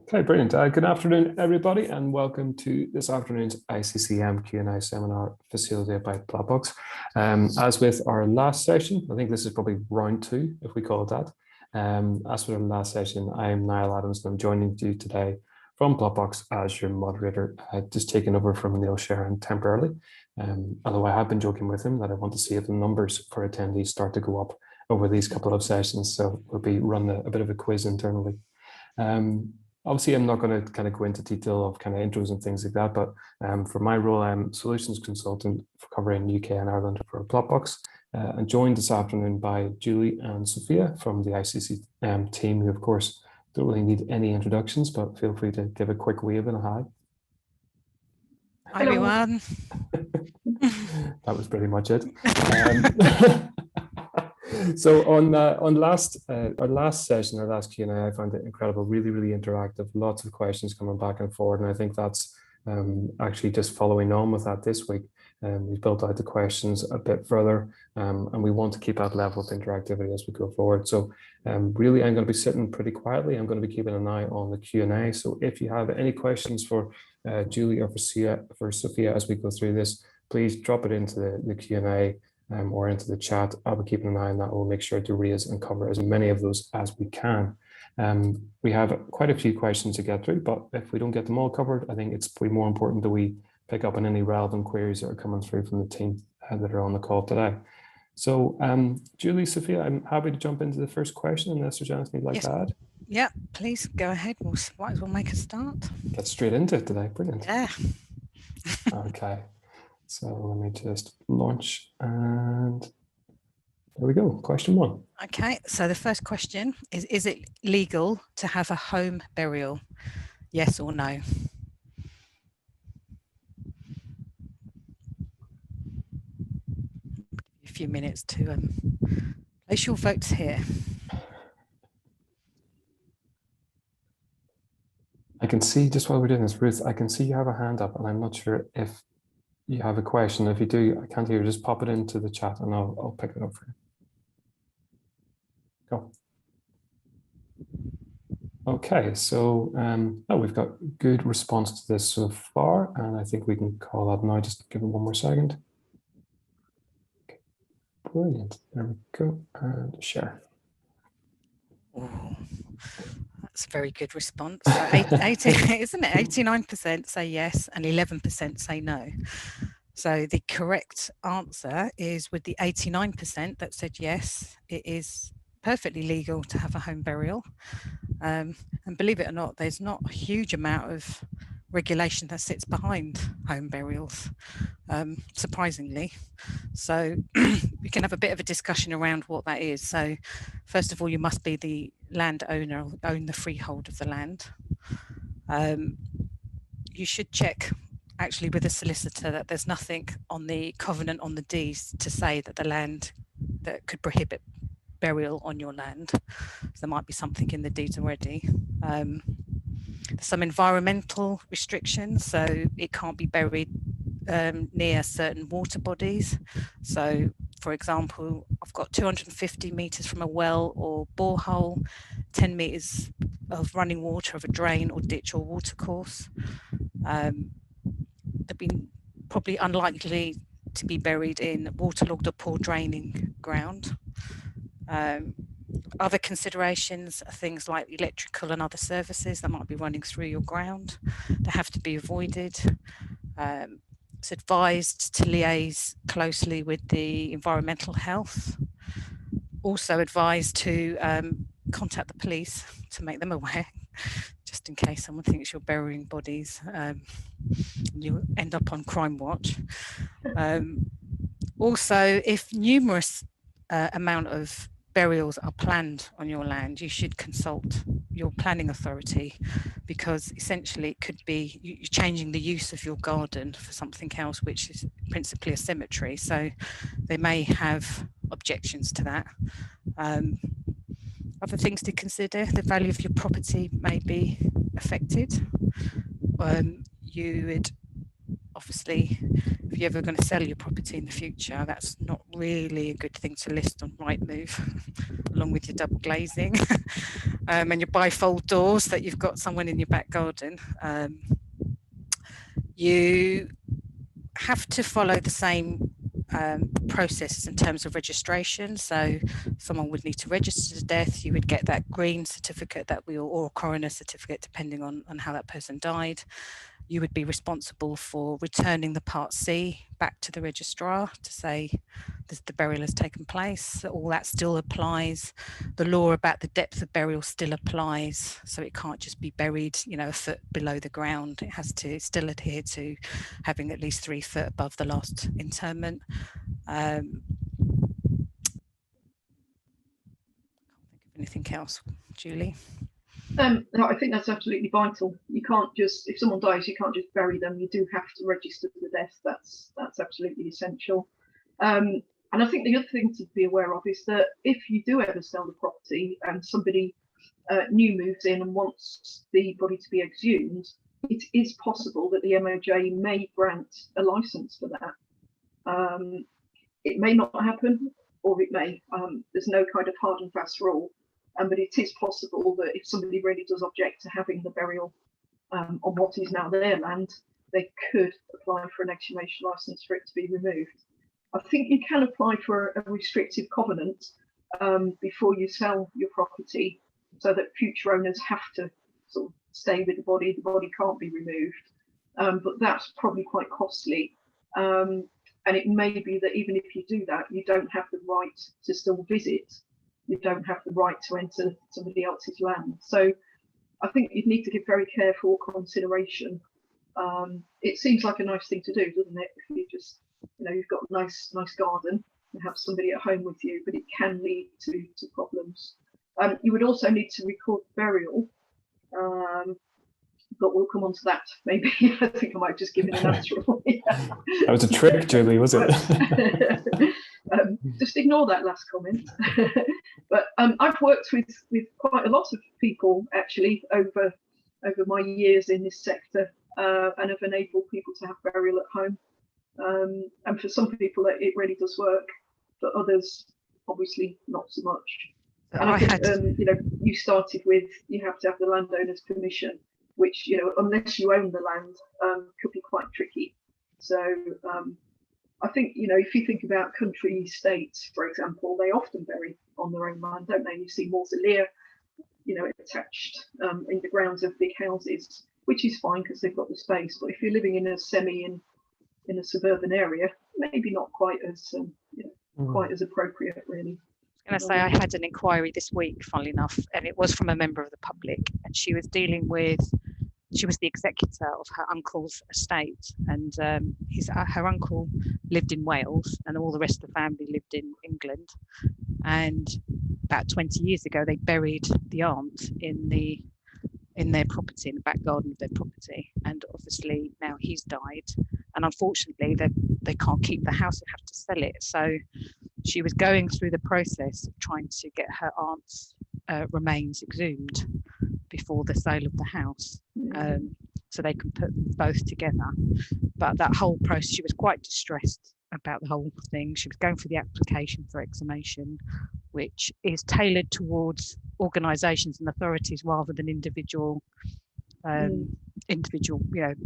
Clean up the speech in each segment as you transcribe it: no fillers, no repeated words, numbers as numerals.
Okay, brilliant. Good afternoon, everybody, and welcome to this afternoon's ICCM Q&A seminar facilitated by PlotBox. As with our last session, I think this is probably round two, if we call it that. As with our last session, I am Niall Adams, and I'm joining you today from PlotBox as your moderator, just taking over from Neil Sharon temporarily. Although I have been joking with him that I want to see if the numbers for attendees start to go up over these couple of sessions. So we'll be running a bit of a quiz internally. Obviously, I'm not going to kind of go into detail of kind of intros and things like that, but for my role, I'm solutions consultant for covering UK and Ireland for PlotBox, and joined this afternoon by Julie and Sophia from the ICCM team, who of course don't really need any introductions, but feel free to give a quick wave and a hi. Hi, everyone. That was pretty much it. So on our last session, our last Q&A, I found it incredible, really, really interactive, lots of questions coming back and forward. And I think that's actually just following on with that this week. We've built out the questions a bit further, and we want to keep that level of interactivity as we go forward. So really, I'm going to be sitting pretty quietly. I'm going to be keeping an eye on the Q&A. So if you have any questions for Julie or for Sophia as we go through this, please drop it into the Q&A. Or into the chat. I'll be keeping an eye on that. We'll make sure to raise and cover as many of those as we can. We have quite a few questions to get through, but if we don't get them all covered, I think it's probably more important that we pick up on any relevant queries that are coming through from the team that are on the call today. So Julie, Sophia, I'm happy to jump into the first question unless there's anything you'd like to add. Yeah, please go ahead. We'll might as well make a start. Get straight into it today. Brilliant. Yeah. Okay. So let me just launch, and there we go. Question one. Okay, so the first question is it legal to have a home burial? Yes or no? A few minutes to place your votes here. I can see, just while we're doing this, Ruth, I can see you have a hand up, and I'm not sure if you have a question. If you do, I can't hear you. Just pop it into the chat and I'll pick it up for you. Go. Okay, so we've got good response to this so far, and I think we can call that now. Just give it one more second. Okay. Brilliant. There we go. And share. Oh, that's a very good response. So 80, isn't it? 89% say yes and 11% say no. So the correct answer is with the 89% that said yes, it is perfectly legal to have a home burial. And believe it or not, there's not a huge amount of regulation that sits behind home burials, surprisingly. So we can have a bit of a discussion around what that is. So first of all, you must be the landowner, own the freehold of the land. You should check actually with a solicitor that there's nothing on the covenant on the deeds to say that the land that could prohibit burial on your land. So there might be something in the deeds already. There's some environmental restrictions, so it can't be buried near certain water bodies. So for example, I've got 250 meters from a well or borehole, 10 meters of running water of a drain or ditch or water course. They've been probably unlikely to be buried in waterlogged or poor draining ground. Other considerations are things like electrical and other services that might be running through your ground. They have to be avoided. It's advised to liaise closely with the environmental health. Also advised to contact the police to make them aware, just in case someone thinks you're burying bodies. You end up on Crime Watch. Also, if numerous amount of burials are planned on your land, you should consult your planning authority, because essentially it could be you're changing the use of your garden for something else, which is principally a cemetery. So they may have objections to that. Other things to consider: the value of your property may be affected. You would obviously, if you're ever going to sell your property in the future, that's not really a good thing to list on Rightmove, along with your double glazing and your bifold doors that you've got someone in your back garden. You have to follow the same process in terms of registration. So someone would need to register the death. You would get that green certificate that or coroner certificate, depending on how that person died. You would be responsible for returning the Part C back to the registrar to say the burial has taken place. All that still applies. The law about the depth of burial still applies. So it can't just be buried, a foot below the ground. It has to still adhere to having at least 3 foot above the last interment. I can't think of anything else, Julie. No, I think that's absolutely vital. You can't just, if someone dies, you can't just bury them. You do have to register the death. That's absolutely essential. And I think the other thing to be aware of is that if you do ever sell the property and somebody new moves in and wants the body to be exhumed, it is possible that the MOJ may grant a license for that. It may not happen, or it may. There's no kind of hard and fast rule. But it is possible that if somebody really does object to having the burial on what is now their land, they could apply for an exhumation license for it to be removed. I think you can apply for a restrictive covenant before you sell your property, so that future owners have to sort of stay with the body. The body can't be removed, but that's probably quite costly. And it may be that even if you do that, you don't have the right to still visit. You don't have the right to enter somebody else's land. So I think you'd need to give very careful consideration. It seems like a nice thing to do, doesn't it? If you just, you've got a nice garden and have somebody at home with you, but it can lead to problems. You would also need to record burial, but we'll come on to that maybe. I think I might have just given an answer. That was a trick, Julie, was it? Just ignore that last comment. But I've worked with quite a lot of people actually over my years in this sector, and have enabled people to have burial at home. And for some people, it really does work. For others, obviously not so much. And I think, you started with, you have to have the landowner's permission, which, unless you own the land, could be quite tricky. So I think, if you think about country estates, for example, they often bury on their own land, don't they? You see mausolea, attached in the grounds of big houses, which is fine because they've got the space. But if you're living in a in a suburban area, maybe not quite as quite as appropriate, really. I was going to say, I had an inquiry this week, funnily enough, and it was from a member of the public, and she was she was the executor of her uncle's estate, and her uncle lived in Wales and all the rest of the family lived in England. And about 20 years ago, they buried the aunt in their property, in the back garden of their property. And obviously now he's died, and unfortunately they can't keep the house, they have to sell it. So she was going through the process of trying to get her aunt's remains exhumed before the sale of the house, so they can put them both together. But that whole process, she was quite distressed about the whole thing. She was going through the application for exhumation, which is tailored towards organisations and authorities rather than individual,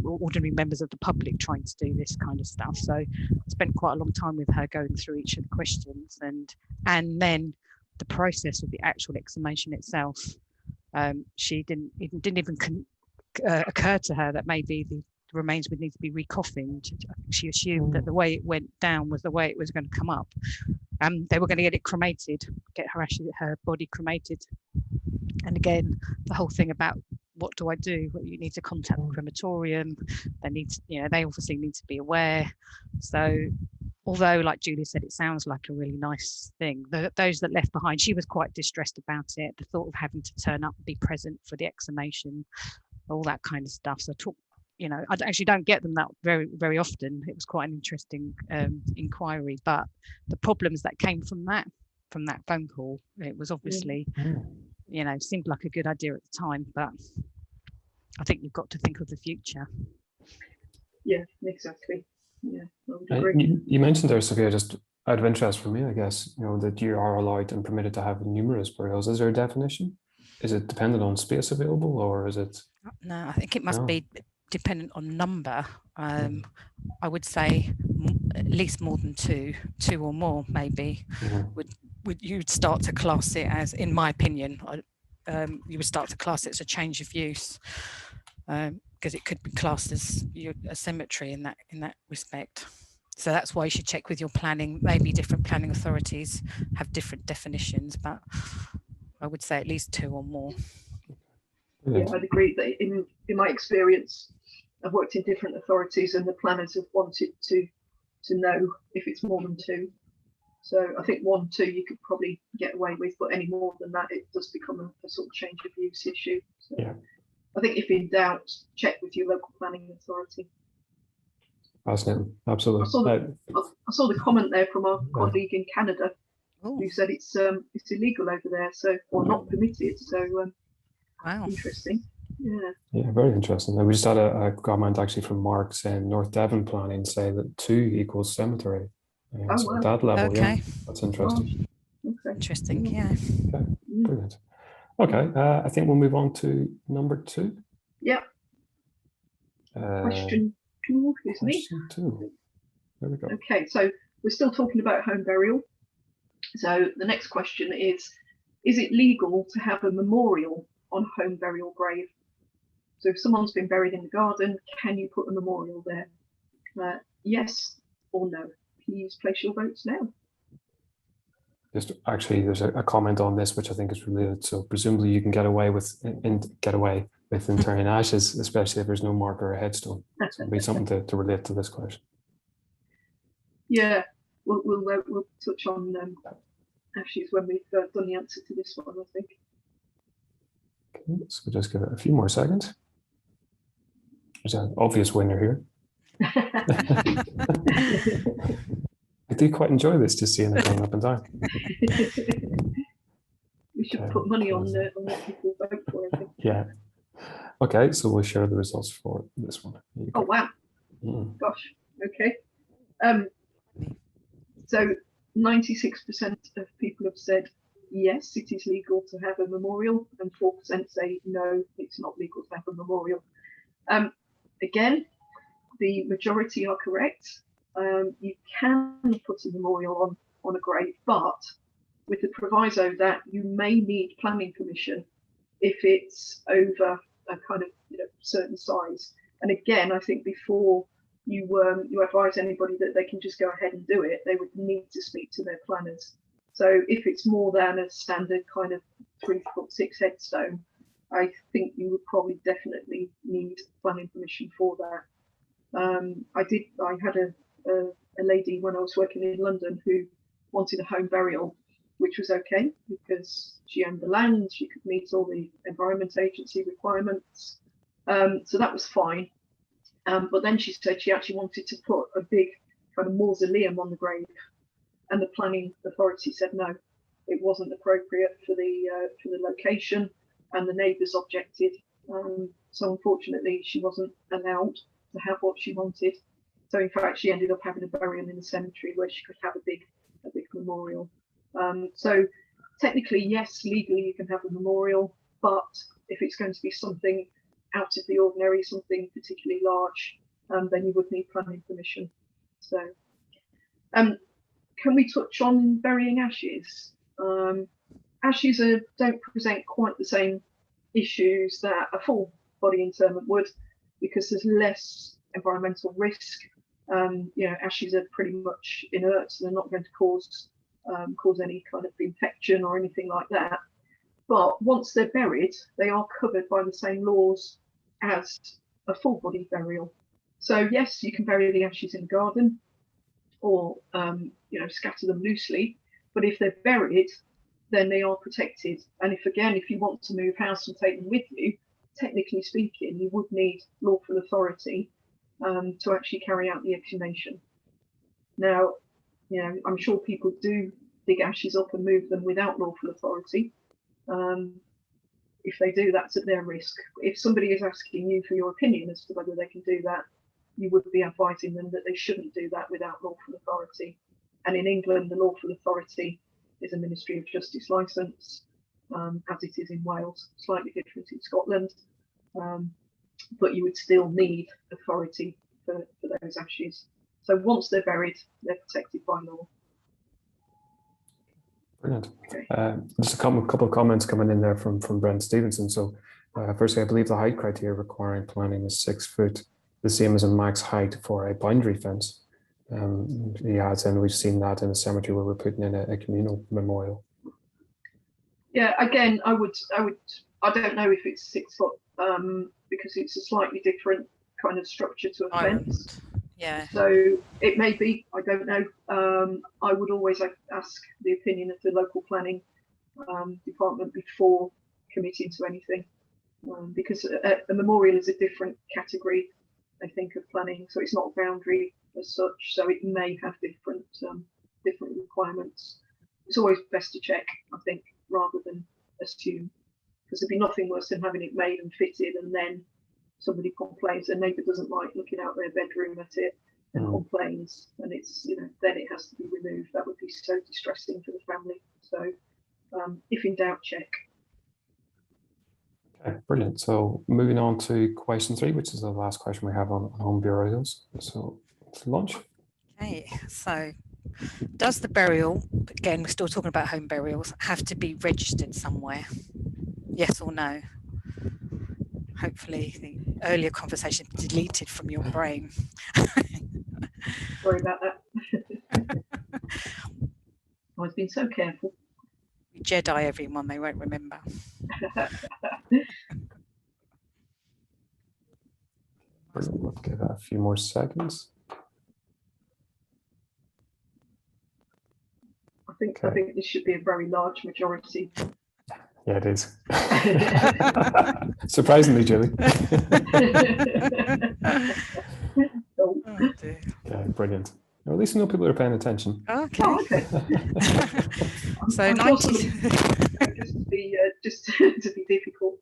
ordinary members of the public trying to do this kind of stuff. So I spent quite a long time with her going through each of the questions, and then the process of the actual exhumation itself. She didn't even occur to her that maybe the remains would need to be recoffined. She assumed that the way it went down was the way it was going to come up. They were going to get it cremated, get her body cremated. And again, the whole thing about what do I do? Well, you need to contact the crematorium. They need to, they obviously need to be aware. So although, like Julie said, it sounds like a really nice thing, those that left behind, she was quite distressed about it. The thought of having to turn up and be present for the exhumation, all that kind of stuff. So I actually don't get them that very, very often. It was quite an interesting inquiry, but the problems that came from that phone call, it was obviously, seemed like a good idea at the time, but I think you've got to think of the future. Yeah, exactly. Yeah, I would agree. You mentioned there, Sophia, just out of interest for me, I guess, that you are allowed and permitted to have numerous burials. Is there a definition? Is it dependent on space available, or is it? No, I think it must be dependent on number. I would say at least more than two or more, maybe. You'd start to class it as, in my opinion, you would start to class it as a change of use, because it could be classed as a cemetery in that respect. So that's why you should check with your planning. Maybe different planning authorities have different definitions, but I would say at least two or more. Yeah, I'd agree that in my experience, I've worked in different authorities and the planners have wanted to know if it's more than two. So I think 1, 2 you could probably get away with, but any more than that, it does become a sort of change of use issue. So yeah. I think if in doubt, check with your local planning authority. Fascinating, absolutely. I saw the comment there from our colleague in Canada, who said it's illegal over there, so, or not permitted. So wow, interesting. Yeah, very interesting. And we just had a comment actually from Mark saying North Devon planning say that 2 equals cemetery. So at that level, yeah, that's interesting. Okay. Interesting, yeah. Okay, brilliant. Okay, I think we'll move on to number 2. Yeah. Question 2 is me. Question 2. There we go. Okay, so we're still talking about home burial. So the next question is it legal to have a memorial on a home burial grave? So if someone's been buried in the garden, can you put a memorial there? Yes or no? Please place your votes now. Just actually, there's a comment on this which I think is related. So presumably you can get away with interring ashes, especially if there's no marker or headstone. So it'll be something to relate to this question. Yeah, we'll touch on ashes when we've done the answer to this one, I think. Okay, so we'll just give it a few more seconds. There's an obvious winner here. I do quite enjoy this, just seeing it going up and down. We should put money on what people vote for, I think. Yeah. Okay, so we'll share the results for this one. Oh, wow. Gosh, okay. So 96% of people have said yes, it is legal to have a memorial, and 4% say no, it's not legal to have a memorial. Again, the majority are correct. You can put a memorial on a grave, but with the proviso that you may need planning permission if it's over a kind of certain size. And again, I think before you advise anybody that they can just go ahead and do it, they would need to speak to their planners. So if it's more than a standard kind of 3'6" headstone, I think you would probably definitely need planning permission for that. I had a lady when I was working in London who wanted a home burial, which was okay because she owned the land, she could meet all the Environment Agency requirements. So that was fine. But then she said she actually wanted to put a big kind of mausoleum on the grave, and the planning authority said no, it wasn't appropriate for the location, and the neighbours objected. So unfortunately, she wasn't allowed to have what she wanted. So in fact, she ended up having a burial in the cemetery where she could have a big memorial. So technically, yes, legally you can have a memorial, but if it's going to be something out of the ordinary, something particularly large, then you would need planning permission. So can we touch on burying ashes? Ashes don't present quite the same issues that a full body interment would, because there's less environmental risk. Ashes are pretty much inert, so they're not going to cause any kind of infection or anything like that. But once they're buried, they are covered by the same laws as a full body burial. So yes, you can bury the ashes in the garden or scatter them loosely, but if they're buried, then they are protected. And if you want to move house and take them with you, technically speaking, you would need lawful authority to actually carry out the exhumation. Now, I'm sure people do dig ashes up and move them without lawful authority. If they do, that's at their risk. If somebody is asking you for your opinion as to whether they can do that, you would be advising them that they shouldn't do that without lawful authority. And in England, the lawful authority is a Ministry of Justice licence, as it is in Wales, slightly different in Scotland. But you would still need authority for those ashes. So once they're buried, they're protected by law. Brilliant. Okay. Just a couple of comments coming in there from Brent Stevenson. So firstly, I believe the height criteria requiring planning is 6 foot, the same as a max height for a boundary fence. He adds in, we've seen that in a cemetery where we're putting in a communal memorial. Yeah, again, I don't know if it's 6 foot, because it's a slightly different kind of structure to a fence. Yeah. So it may be, I don't know. I would always ask the opinion of the local planning department before committing to anything, because a memorial is a different category, I think, of planning. So it's not a boundary as such. So it may have different requirements. It's always best to check, I think, rather than assume, because there'd be nothing worse than having it made and fitted, and then somebody complains, a neighbour doesn't like looking out their bedroom at it and complains, and it's, then it has to be removed. That would be so distressing for the family. So if in doubt, check. Okay, brilliant. So moving on to question 3, which is the last question we have on home burials. So let's launch. Okay, so does the burial, again, we're still talking about home burials, have to be registered somewhere? Yes or no? Hopefully the earlier conversation deleted from your brain. Sorry about that. I've been so careful. We Jedi everyone, they won't remember. Brilliant. Let's give that a few more seconds. I think this should be a very large majority. Yeah, it is. Surprisingly, Julie. Oh, dear. Yeah, brilliant. Well, at least you know people are paying attention. Okay. Oh, okay. So 90. Just to be difficult.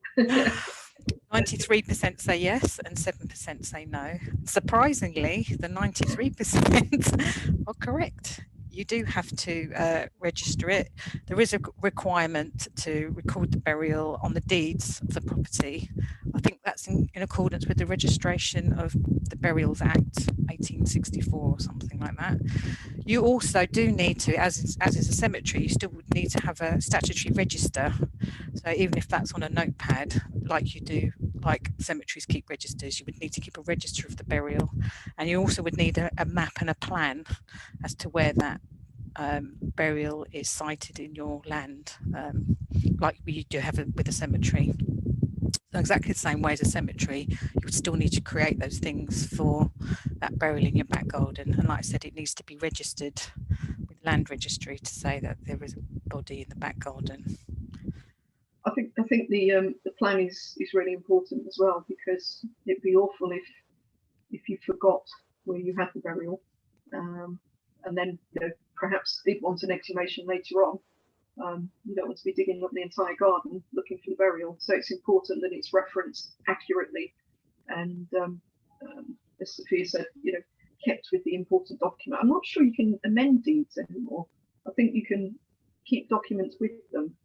93% say yes and 7% say no. Surprisingly, the 93% are correct. You do have to register it. There is a requirement to record the burial on the deeds of the property. I think that's in accordance with the registration of the Burials Act 1864 or something like that. You also do need to, as is a cemetery, you still would need to have a statutory register. So even if that's on a notepad, like you do, like cemeteries keep registers, you would need to keep a register of the burial, and you also would need a map and a plan as to where that burial is sited in your land, like we do have with a cemetery. So exactly the same way as a cemetery, you would still need to create those things for that burial in your back garden. And like I said, it needs to be registered with land registry to say that there is a body in the back garden. I think the plan is really important as well, because it'd be awful if you forgot where you had the burial, and then perhaps did want an exhumation later on. You don't want to be digging up the entire garden looking for the burial. So it's important that it's referenced accurately, and as Sophia said, kept with the important document. I'm not sure you can amend deeds anymore. I think you can keep documents with them.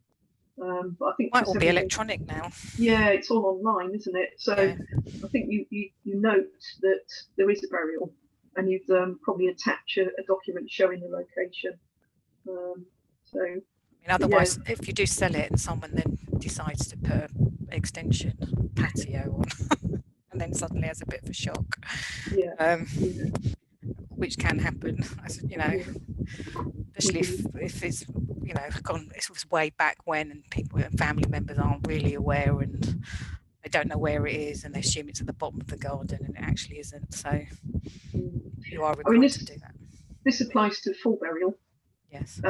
But I think might all be electronic now. Yeah, it's all online, isn't it? So yeah. I think you note that there is a burial, and you'd probably attach a document showing the location. Otherwise, if you do sell it and someone then decides to put an extension patio on, and then suddenly has a bit of a shock, which can happen, especially if it's gone. It was way back when, and people and family members aren't really aware, and they don't know where it is, and they assume it's at the bottom of the garden, and it actually isn't. So you are required to do that. This applies to full burial. Yes.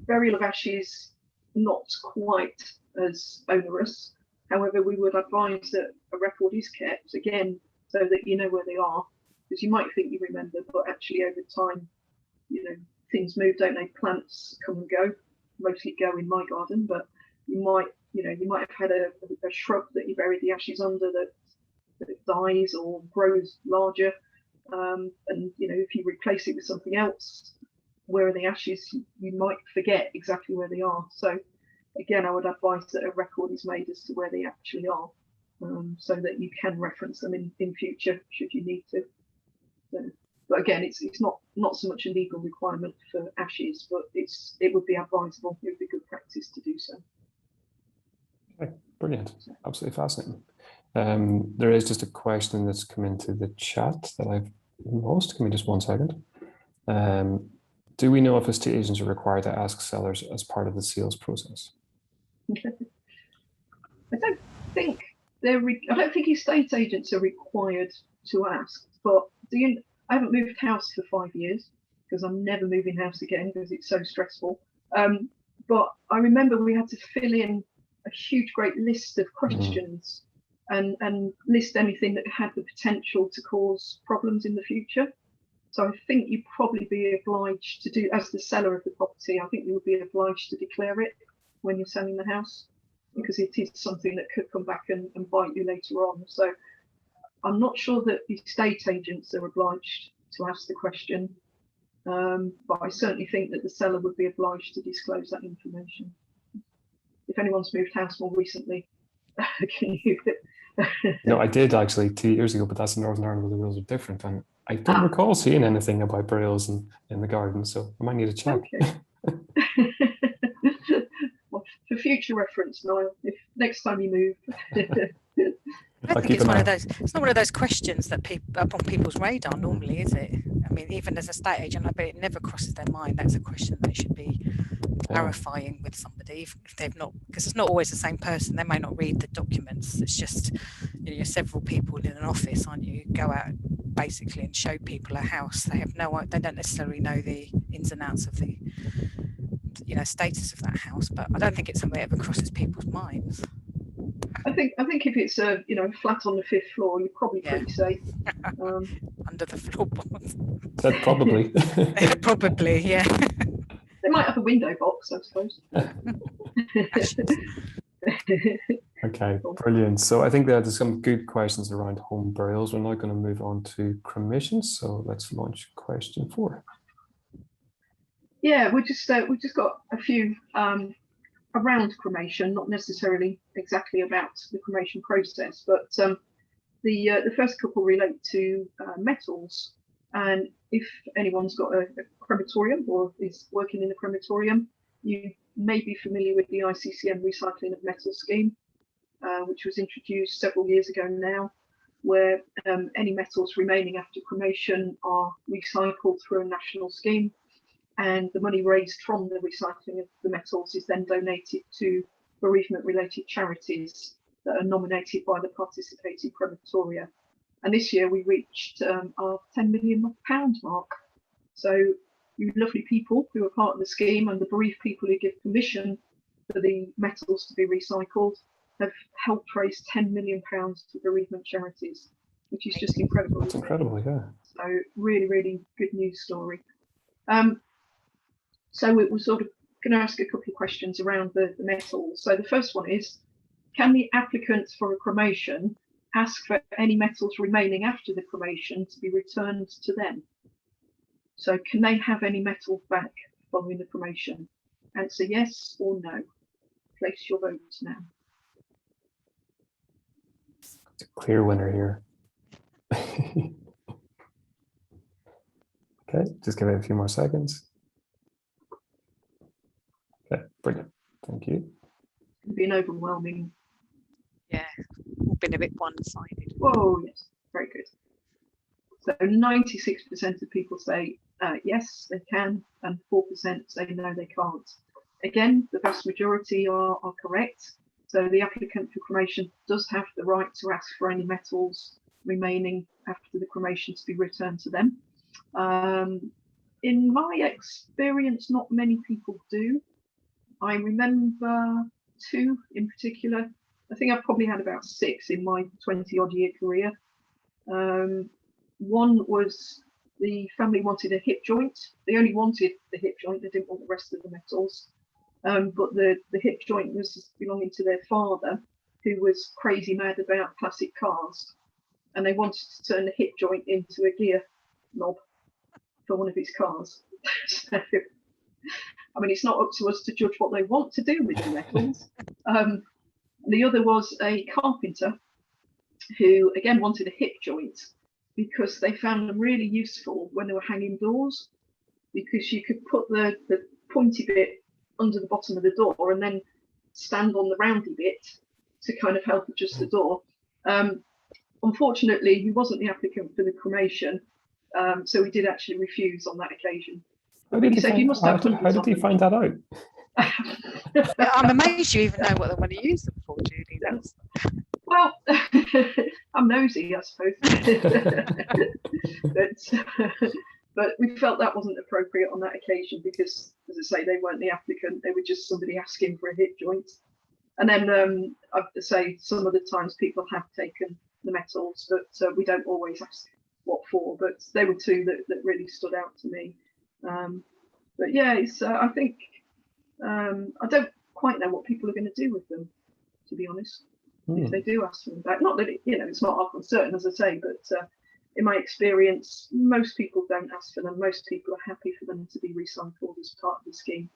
Burial of ashes, not quite as onerous. However, we would advise that a record is kept, again, so that you know where they are, because you might think you remember, but actually over time, things move, don't they? Plants come and go, mostly go in my garden, but you might have had a shrub that you buried the ashes under that that dies or grows larger, and if you replace it with something else, where are the ashes? You might forget exactly where they are. So again, I would advise that a record is made as to where they actually are, so that you can reference them in future should you need to. So, but again, it's not so much a legal requirement for ashes, but it would be advisable. It would be good practice to do so. Okay, brilliant, absolutely fascinating. There is just a question that's come into the chat that I've lost. Give me just 1 second. Do we know if estate agents are required to ask sellers as part of the sales process? I don't think I don't think estate agents are required to ask. But I haven't moved house for 5 years because I'm never moving house again because it's so stressful. But I remember we had to fill in a huge, great list of questions and list anything that had the potential to cause problems in the future. So I think you'd probably be obliged to do, as the seller of the property, I think you would be obliged to declare it when you're selling the house, because it is something that could come back and bite you later on. So I'm not sure that the estate agents are obliged to ask the question, but I certainly think that the seller would be obliged to disclose that information. If anyone's moved house more recently, can you? No, I did actually 2 years ago, but that's in Northern Ireland where the rules are different. And I don't recall seeing anything about burials in the garden, so I might need to check. Okay. Well, for future reference, Niall, if next time you move. I think it's one of those. It's not one of those questions that up on people's radar normally, is it? I mean, even as a estate agent, I bet it never crosses their mind. That's a question they should be clarifying with somebody if they've not, because it's not always the same person. They may not read the documents. It's just you're several people in an office, aren't you? You go out basically and show people a house. They don't necessarily know the ins and outs of the status of that house. But I don't think it's something that ever crosses people's minds. I think if it's a flat on the 5th floor, you're probably pretty safe. Under the floorboards. That probably. Probably, yeah. They might have a window box, I suppose. Okay, brilliant. So I think there's some good questions around home burials. We're now going to move on to cremations. So let's launch question 4. Yeah, we just got a few around cremation, not necessarily exactly about the cremation process, but the first couple relate to metals. And if anyone's got a crematorium or is working in a crematorium, you may be familiar with the ICCM recycling of metals scheme, which was introduced several years ago now, where any metals remaining after cremation are recycled through a national scheme. And the money raised from the recycling of the metals is then donated to bereavement-related charities that are nominated by the participating crematoria. And this year we reached our £10 million mark. So you lovely people who are part of the scheme and the bereaved people who give permission for the metals to be recycled have helped raise £10 million for bereavement charities, which is just incredible. That's incredible, yeah. So really, really good news story. So we're sort of going to ask a couple of questions around the metals. So the first one is, can the applicant for a cremation ask for any metals remaining after the cremation to be returned to them? So can they have any metals back following the cremation? Answer yes or no. Place your votes now. It's a clear winner here. Okay, just give it a few more seconds. Okay, brilliant. Thank you. It's been overwhelming. Yeah, we've been a bit one-sided. Whoa, yes, very good. So 96% of people say yes, they can, and 4% say no, they can't. Again, the vast majority are correct. So the applicant for cremation does have the right to ask for any metals remaining after the cremation to be returned to them. In my experience, not many people do. I remember 2 in particular. I think I've probably had about 6 in my 20-odd year career. One was the family wanted a hip joint. They only wanted the hip joint. They didn't want the rest of the metals. But the hip joint was belonging to their father, who was crazy mad about classic cars. and they wanted to turn the hip joint into a gear knob for one of his cars. So, I mean, it's not up to us to judge what they want to do with the metals. The other was a carpenter who, again, wanted a hip joint because they found them really useful when they were hanging doors, because you could put the pointy bit under the bottom of the door and then stand on the roundy bit to kind of help adjust the door. Unfortunately, he wasn't the applicant for the cremation, so he did actually refuse on that occasion. But he said, you must have how did he find that out? I'm amazed you even know what they want to use them for, Judy. That's... Well, I'm nosy, I suppose. But we felt that wasn't appropriate on that occasion because, as I say, they weren't the applicant. They were just somebody asking for a hip joint. And then I have to say, some of the times people have taken the metals, but we don't always ask what for. But they were two that really stood out to me. But yeah, it's, I think I don't quite know what people are going to do with them, to be honest. If they do ask for them back, not that it's not our concern, as I say, but in my experience, most people don't ask for them. Most people are happy for them to be recycled as part of the scheme,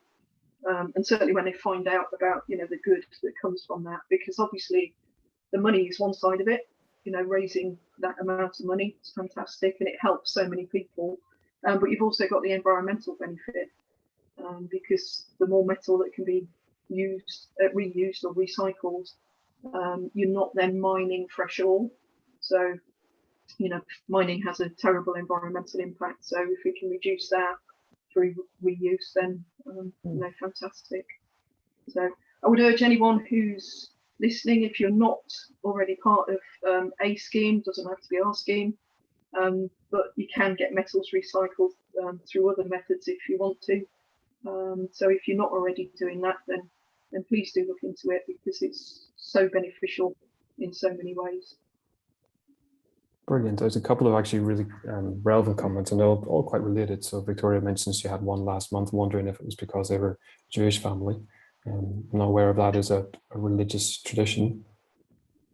and certainly when they find out about the good that comes from that, because obviously the money is one side of it. Raising that amount of money is fantastic and it helps so many people, but you've also got the environmental benefit, because the more metal that can be used, reused or recycled, you're not then mining fresh ore. So mining has a terrible environmental impact, so if we can reduce that through reuse, then fantastic. So I would urge anyone who's listening, if you're not already part of a scheme, doesn't have to be our scheme, but you can get metals recycled through other methods if you want to. So if you're not already doing that, then please do look into it, because it's so beneficial in so many ways. Brilliant. There's a couple of actually really relevant comments, and they're all quite related. So Victoria mentions she had one last month, wondering if it was because they were a Jewish family. I'm not aware of that as a religious tradition.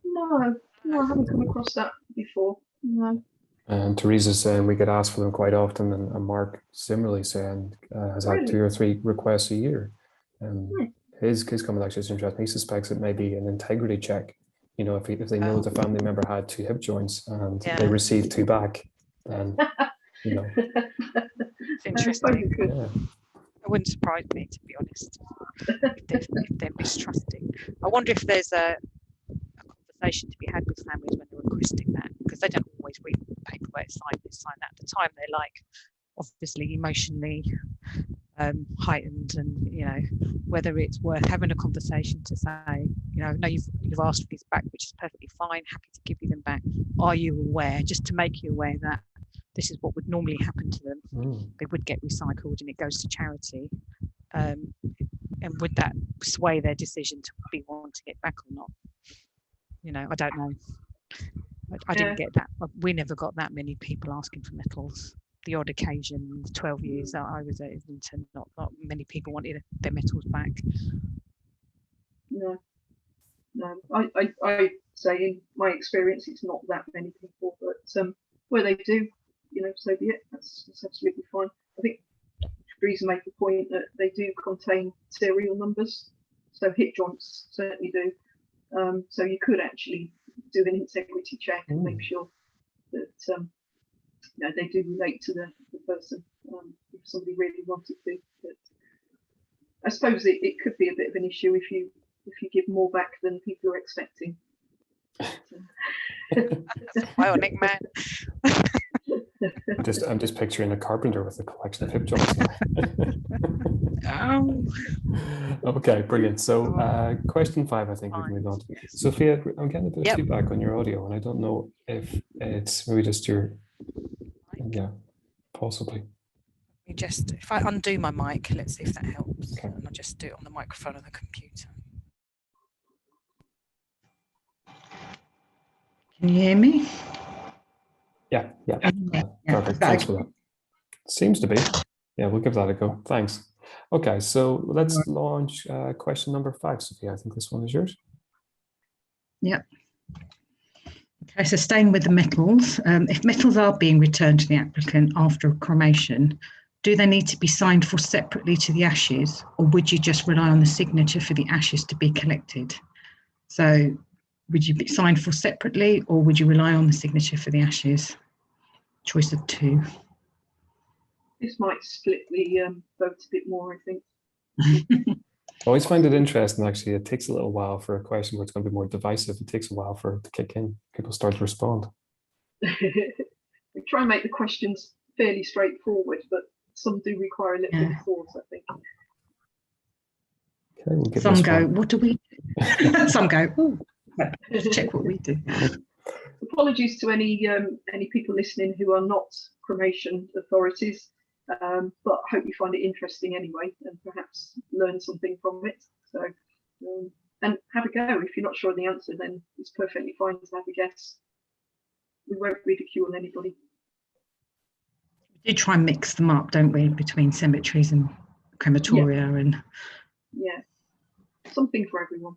No, I haven't come across that before. No. And Teresa's saying we get asked for them quite often, and Mark similarly saying has had 2 or 3 requests a year. His comment actually is interesting. He suspects it may be an integrity check. If they know the family member had 2 hip joints and they received 2 back, then It's interesting. Yeah. It wouldn't surprise me, to be honest, if they're mistrusting. I wonder if there's a conversation to be had with families when they're requesting that, because they don't always read the paperwork, sign this, sign that. At the time, they're like obviously emotionally heightened, and whether it's worth having a conversation to say, no, you've asked for these back, which is perfectly fine, happy to give you them back. Are you aware, just to make you aware that this is what would normally happen to them? They would get recycled and it goes to charity, and would that sway their decision to be wanting it back or not? I don't know. I didn't get that. We never got that many people asking for metals. The odd occasion, 12 years that I was at Islington, not many people wanted their metals back. No. I say in my experience, it's not that many people, but where they do, so be it. That's absolutely fine. I think Teresa made the point that they do contain serial numbers, so hip joints certainly do. So you could actually do an integrity check and make sure that they do relate to the person, if somebody really wanted to. But I suppose it could be a bit of an issue if you give more back than people are expecting. Bionic man. I'm just picturing a carpenter with a collection of hip joints. Okay, brilliant. So question 5, I think we've moved on to. Sophia, I'm getting a bit of feedback on your audio, and I don't know if it's maybe just your, possibly. If I undo my mic, let's see if that helps. Okay. And I'll just do it on the microphone of the computer. Can you hear me? Yeah. Perfect. Thanks for that. Seems to be. Yeah, we'll give that a go. Thanks. Okay, so let's launch question number 5, Sophia. I think this one is yours. Yep. Okay, so staying with the metals, if metals are being returned to the applicant after cremation, do they need to be signed for separately to the ashes, or would you just rely on the signature for the ashes to be collected? So would you be signed for separately, or would you rely on the signature for the ashes? Choice of two. This might split the vote a bit more, I think. I always find it interesting, actually. It takes a little while for a question where it's going to be more divisive. It takes a while for it to kick in. People start to respond. We try and make the questions fairly straightforward, but some do require a little bit of thought, I think. Okay, we'll give Some go, one. what do we do? Some go, oh, let's check what we do. Apologies to any people listening who are not cremation authorities, but I hope you find it interesting anyway, and perhaps learn something from it. So, and have a go. If you're not sure of the answer, then it's perfectly fine to have a guess. We won't ridicule anybody. We do try and mix them up, don't we, between cemeteries and crematoria, and something for everyone.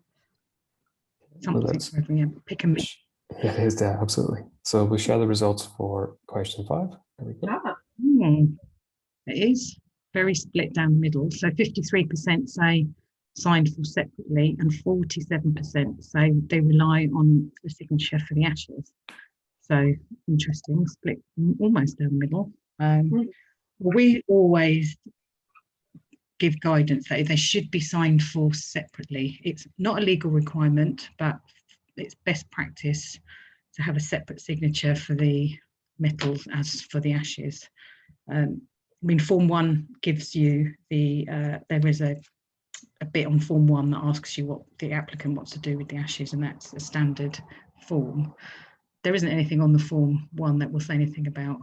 Something for everyone. Pick and mix. It is, yeah, absolutely. So we'll share the results for question 5. There we go. It is very split down the middle. So 53% say signed for separately, and 47% say they rely on the signature for the ashes. So interesting, split almost down the middle. We always give guidance that they should be signed for separately. It's not a legal requirement, but it's best practice to have a separate signature for the metals as for the ashes. I mean, Form 1 gives you the, there is a bit on Form 1 that asks you what the applicant wants to do with the ashes, and that's a standard form. There isn't anything on the Form 1 that will say anything about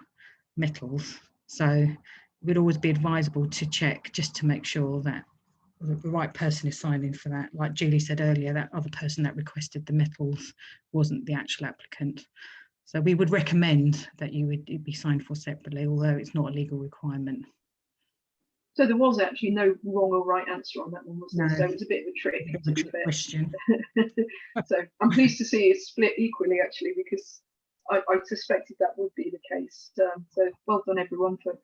metals. So it would always be advisable to check just to make sure that the right person is signing for that. Like Julie said earlier, that other person that requested the metals wasn't the actual applicant. So we would recommend that it be signed for separately, although it's not a legal requirement. So there was actually no wrong or right answer on that one, was there? No. So it was a bit of a trick. It was a trick question. So I'm pleased to see it's split equally, actually, because I suspected that would be the case. So well done, everyone, for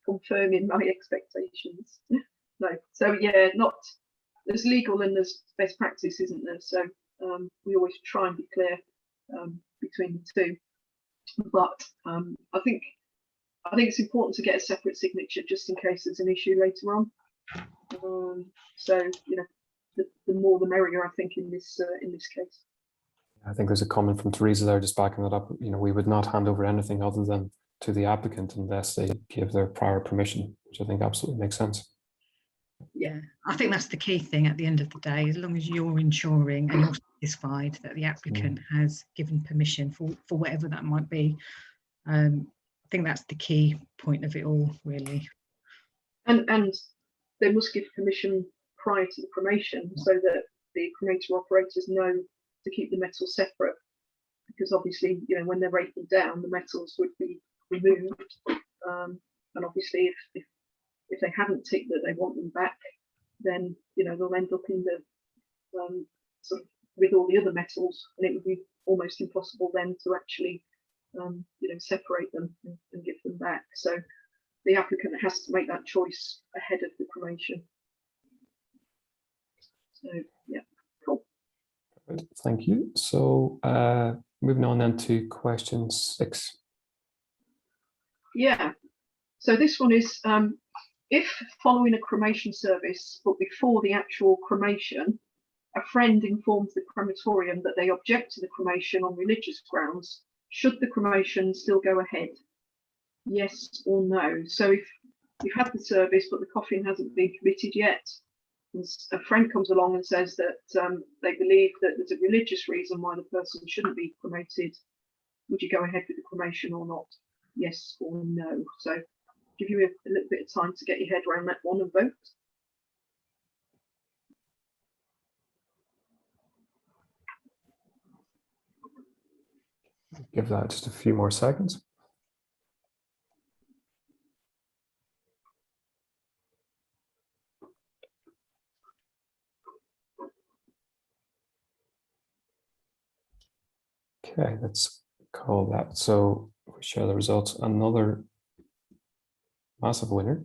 confirming my expectations. No, so yeah, not there's legal and there's best practice, isn't there? So we always try and be clear between the two. But I think it's important to get a separate signature just in case there's an issue later on. So you know, the more the merrier, I think, in this case. I think there's a comment from Teresa there just backing that up. You know, we would not hand over anything other than to the applicant unless they give their prior permission, which I think absolutely makes sense. Yeah, I think that's the key thing at the end of the day. As long as you're ensuring and you're satisfied that the applicant has given permission for whatever that might be, I think that's the key point of it all, really. And they must give permission prior to the cremation so that the cremator operators know to keep the metals separate, because obviously, you know, when they're breaking down, the metals would be removed, and obviously if they haven't ticked that they want them back, then you know they'll end up in the sort of with all the other metals, and it would be almost impossible then to actually you know, separate them and give them back. So the applicant has to make that choice ahead of the cremation. So yeah, cool. Good, thank you. So moving on then to question 6. Yeah, so this one is if following a cremation service but before the actual cremation, a friend informs the crematorium that they object to the cremation on religious grounds, should the cremation still go ahead? Yes or no? So if you've had the service but the coffin hasn't been committed yet, and a friend comes along and says that they believe that there's a religious reason why the person shouldn't be cremated, would you go ahead with the cremation or not? Yes or no? So give you a little bit of time to get your head around that one and vote. Give that just a few more seconds. Okay, let's call that. So we share the results. Another massive winner.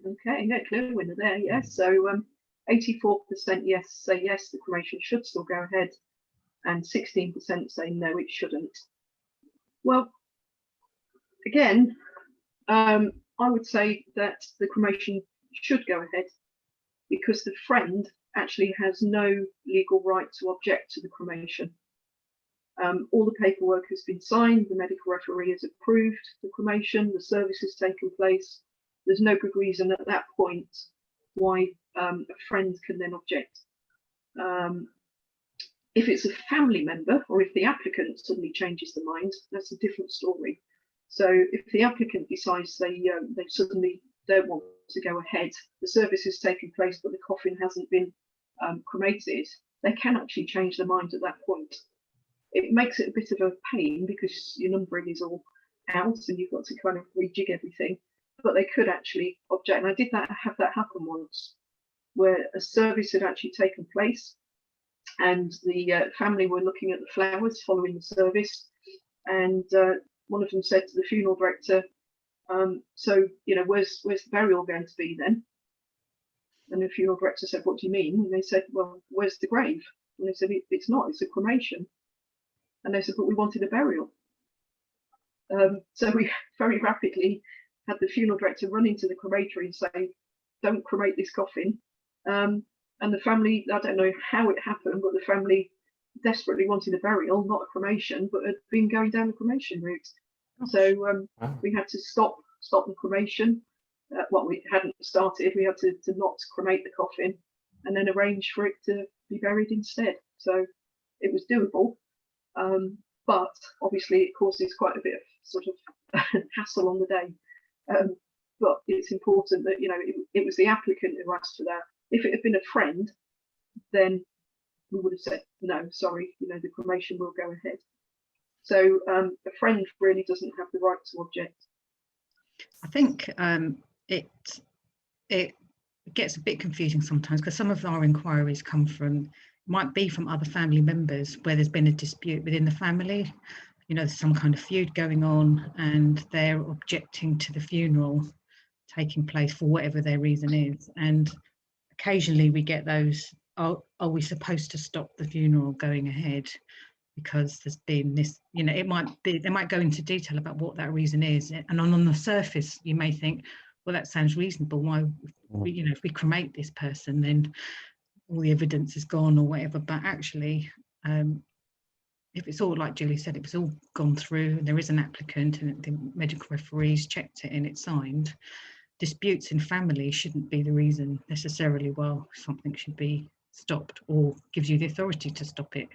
Okay, no, clear winner there, yes. So 84% yes, say yes, the cremation should still go ahead, and 16% say no, it shouldn't. Well, again, I would say that the cremation should go ahead because the friend actually has no legal right to object to the cremation. All the paperwork has been signed, the medical referee has approved the cremation, the service has taken place. There's no good reason at that point why a friend can then object. If it's a family member or if the applicant suddenly changes their mind, that's a different story. So if the applicant decides they suddenly don't want to go ahead, the service has taken place but the coffin hasn't been cremated, they can actually change their mind at that point. It makes it a bit of a pain because your numbering is all out and you've got to kind of rejig everything, but they could actually object. And I did have that happen once where a service had actually taken place and the family were looking at the flowers following the service, and one of them said to the funeral director, so, you know, where's the burial going to be then? And the funeral director said, what do you mean? And they said, well, where's the grave? And they said, it's not, it's a cremation. And they said, but we wanted a burial. So we very rapidly had the funeral director run into the crematory and say, don't cremate this coffin. And the family, I don't know how it happened, but the family desperately wanted a burial, not a cremation, but had been going down the cremation route. So Wow. we had to stop the cremation. Well, we hadn't started. We had to not cremate the coffin and then arrange for it to be buried instead. So it was doable, but obviously it causes quite a bit of sort of hassle on the day. But it's important that, you know, it was the applicant who asked for that. If it had been a friend, then we would have said, no, sorry, you know, the cremation will go ahead. So a friend really doesn't have the right to object. I think it gets a bit confusing sometimes because some of our inquiries might be from other family members where there's been a dispute within the family. You know, there's some kind of feud going on and they're objecting to the funeral taking place for whatever their reason is. And occasionally we get those, are we supposed to stop the funeral going ahead because there's been this, you know, it might be, they might go into detail about what that reason is. And on the surface, you may think, well, that sounds reasonable. Why, you know, if we cremate this person, then all the evidence is gone or whatever. But actually, if it's all, like Julie said, if it's all gone through, and there is an applicant and the medical referees checked it and it's signed, disputes in family shouldn't be the reason necessarily, well, something should be stopped or gives you the authority to stop it.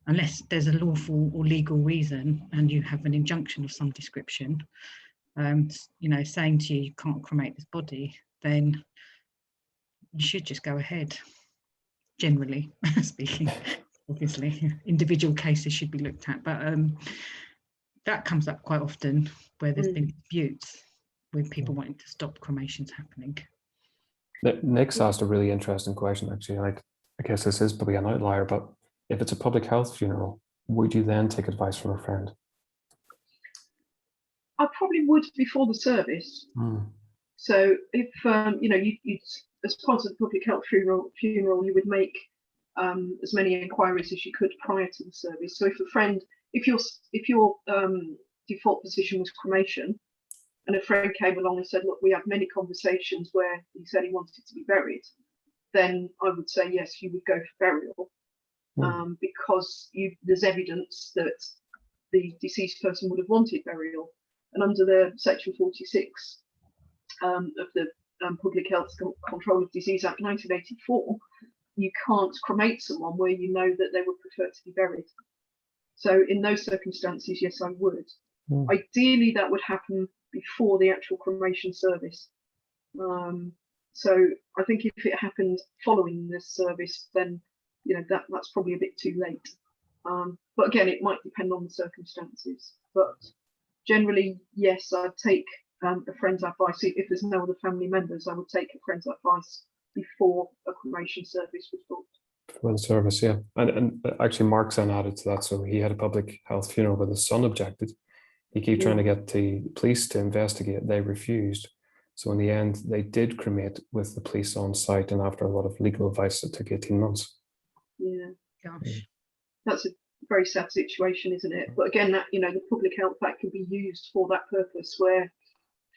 Unless there's a lawful or legal reason and you have an injunction of some description, you know, saying to you can't cremate this body, then you should just go ahead, generally speaking. Obviously, individual cases should be looked at, but that comes up quite often where there's been disputes with people wanting to stop cremations happening. Nick's asked a really interesting question, actually. Like, I guess this is probably an outlier, but if it's a public health funeral, would you then take advice from a friend? I probably would before the service. So if you know, you as part of the public health funeral, you would make as many inquiries as you could prior to the service. So if a friend, if your default position was cremation, and a friend came along and said, look, we had many conversations where he said he wanted to be buried, then I would say yes, you would go for burial. Because there's evidence that the deceased person would have wanted burial. And under the Section 46 of the Public Health Control of Disease Act 1984, you can't cremate someone where you know that they would prefer to be buried. So in those circumstances, yes, I would. Ideally, that would happen before the actual cremation service. So I think if it happened following this service, then you know that's probably a bit too late. But again, it might depend on the circumstances. But generally, yes, I'd take a friend's advice. If there's no other family members, I would take a friend's advice before a cremation service was booked. for the service, yeah. And actually Mark's then added to that. So he had a public health funeral, but his son objected. He kept trying to get the police to investigate. They refused. So in the end, they did cremate with the police on site, and after a lot of legal advice, it took 18 months. Yeah. Gosh. That's a very sad situation, isn't it? But again, that, you know, the Public Health Act can be used for that purpose, where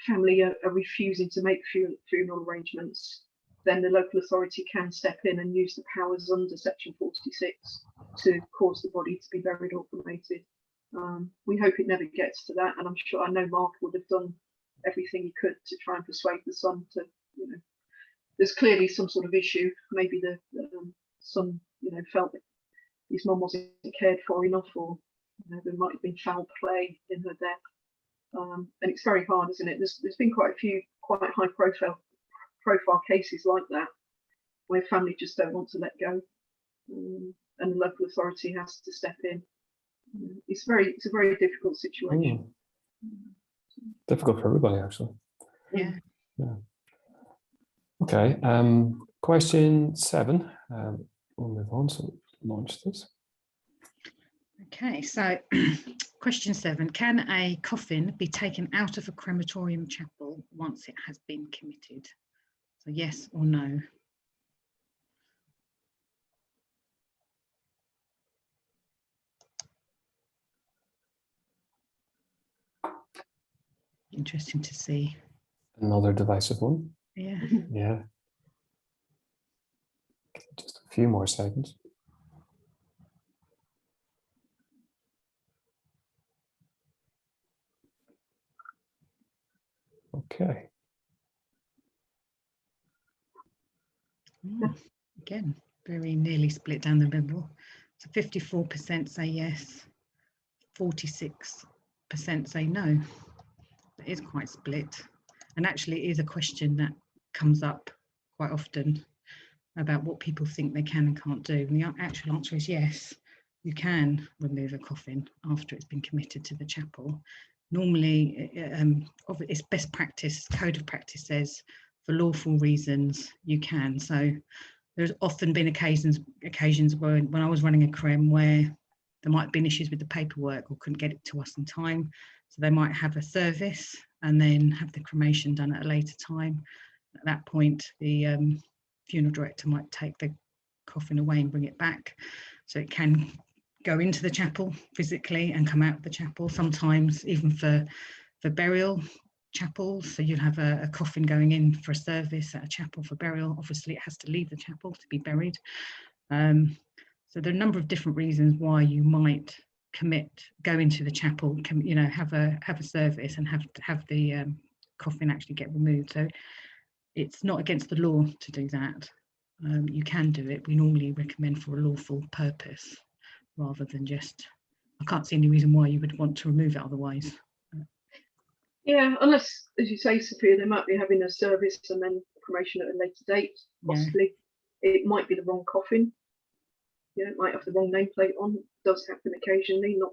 family are refusing to make funeral arrangements. Then the local authority can step in and use the powers under Section 46 to cause the body to be buried or cremated. We hope it never gets to that, and I know Mark would have done everything he could to try and persuade the son to, you know, there's clearly some sort of issue. Maybe the son, you know, felt that his mum wasn't cared for enough, or, you know, there might have been foul play in her death. And it's very hard, isn't it? There's been quite a few quite high profile cases like that, where family just don't want to let go, and the local authority has to step in. It's a very difficult situation. Difficult for everybody, actually. Yeah. Okay. Question 7. We'll move on. So launch this. Okay, so question 7, can a coffin be taken out of a crematorium chapel once it has been committed? So yes or no? Interesting to see. Another divisive one. Yeah. Yeah. Just a few more seconds. Okay. Again, very nearly split down the middle. So 54% say yes, 46% say no. It is quite split. And actually it is a question that comes up quite often about what people think they can and can't do. And the actual answer is yes, you can remove a coffin after it's been committed to the chapel. Normally, it's best practice, code of practice says for lawful reasons you can. So there's often been occasions when I was running a crem where there might have been issues with the paperwork or couldn't get it to us in time. So they might have a service and then have the cremation done at a later time. At that point, the funeral director might take the coffin away and bring it back. So it can go into the chapel physically and come out of the chapel, sometimes even for burial chapels. So you'll have a coffin going in for a service at a chapel for burial. Obviously it has to leave the chapel to be buried. So there are a number of different reasons why you might go into the chapel, you know, have a service and have the coffin actually get removed. So it's not against the law to do that. You can do it. We normally recommend for a lawful purpose rather than just, I can't see any reason why you would want to remove it otherwise. Yeah, unless, as you say, Sophia, they might be having a service and then cremation at a later date, possibly. Yeah. It might be the wrong coffin. Yeah, it might have the wrong nameplate on. It does happen occasionally, not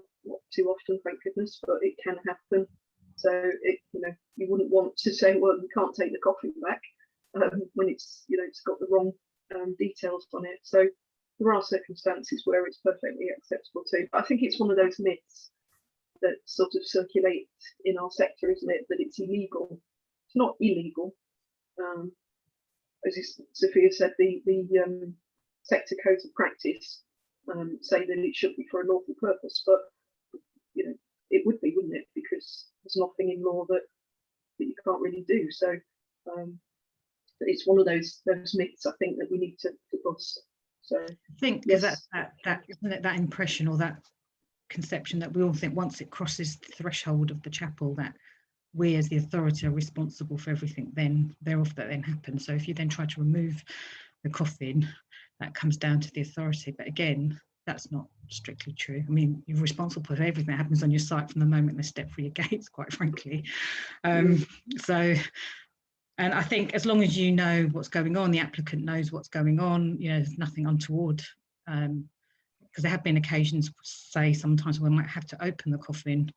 too often, thank goodness, but it can happen. So you know, you wouldn't want to say, well, you can't take the coffin back when it's, you know, it's got the wrong details on it. So there are circumstances where it's perfectly acceptable too. But I think it's one of those myths that sort of circulate in our sector, isn't it? That it's illegal. It's not illegal. As Sophia said, the sector codes of practice say that it should be for a lawful purpose, but you know, it would be, wouldn't it? Because there's nothing in law that you can't really do. So it's one of those myths, I think, that we need to bust. So I think because that impression or that conception that we all think once it crosses the threshold of the chapel that we as the authority are responsible for everything then thereof that then happens. So if you then try to remove the coffin, that comes down to the authority. But again, that's not strictly true. I mean, you're responsible for everything that happens on your site from the moment they step through your gates, quite frankly. So, and I think as long as you know what's going on, the applicant knows what's going on, you know, there's nothing untoward. Because there have been occasions, say, sometimes we might have to open the coffin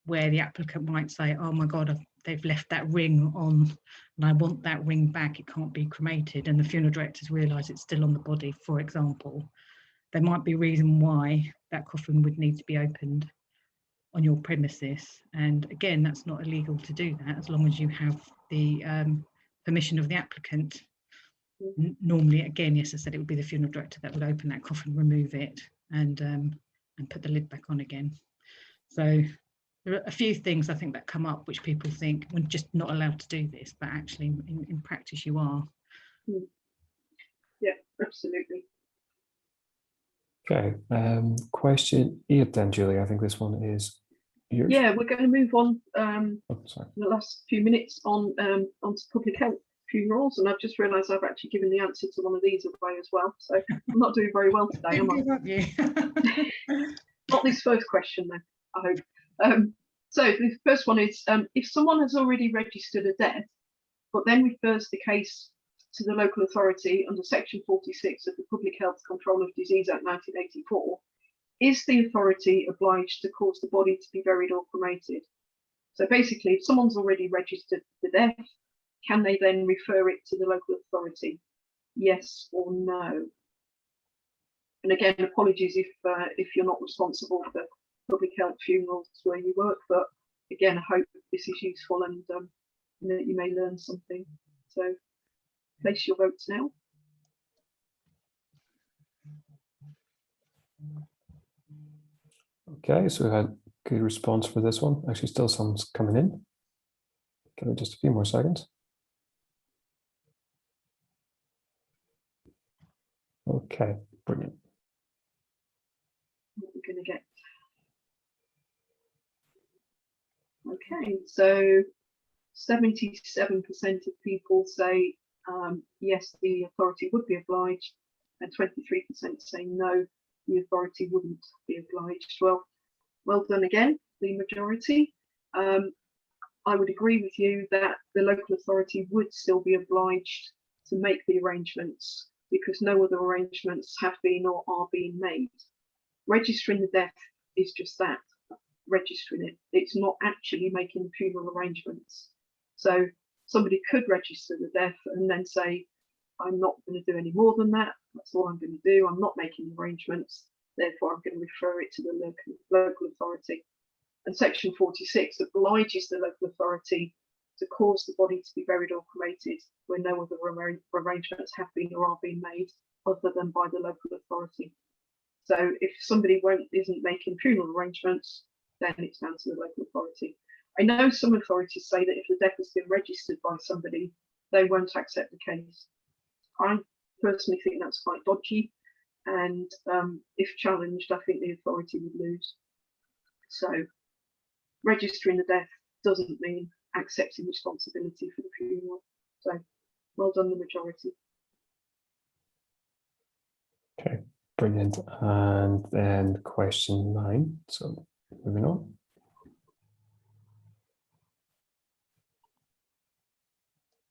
where the applicant might say, oh my God, they've left that ring on, and I want that ring back, it can't be cremated, and the funeral directors realise it's still on the body, for example, there might be a reason why that coffin would need to be opened on your premises. And again, that's not illegal to do that as long as you have the permission of the applicant. Normally, again, yes, I said it would be the funeral director that would open that coffin, remove it, and put the lid back on again. So there are a few things I think that come up which people think we're just not allowed to do this, but actually in practice you are. Yeah, absolutely. Okay, question 8 then, Julie. I think this one is yours. Yeah, we're going to move on Sorry. in the last few minutes onto public health funerals, and I've just realised I've actually given the answer to one of these away as well, so I'm not doing very well today, am I? Not this first question though, I hope. So the first one is, if someone has already registered a death, but then refers the case to the local authority under section 46 of the Public Health Control of Disease Act 1984, is the authority obliged to cause the body to be buried or cremated? So basically, if someone's already registered the death, can they then refer it to the local authority? Yes or no? And again, apologies if you're not responsible for public health funerals where you work, but again, I hope this is useful and that you may learn something. So place your votes now. Okay, so we had good response for this one. Actually, still some's coming in. Give it just a few more seconds. Okay, brilliant. What we're going to get. Okay, so 77% of people say yes, the authority would be obliged, and 23% say no, the authority wouldn't be obliged. Well done again, the majority. I would agree with you that the local authority would still be obliged to make the arrangements because no other arrangements have been or are being made. Registering the death is just that, registering it. It's not actually making funeral arrangements. So somebody could register the death and then say, I'm not going to do any more than that. That's all I'm going to do. I'm not making arrangements. Therefore, I'm going to refer it to the local authority. And section 46 obliges the local authority to cause the body to be buried or cremated where no other arrangements have been or are being made other than by the local authority. So if somebody isn't making funeral arrangements, then it's down to the local authority. I know some authorities say that if the death has been registered by somebody, they won't accept the case. I personally think that's quite dodgy, and if challenged, I think the authority would lose. So registering the death doesn't mean accepting responsibility for the funeral. So well done, the majority. Okay, brilliant. And then question 9. So moving on.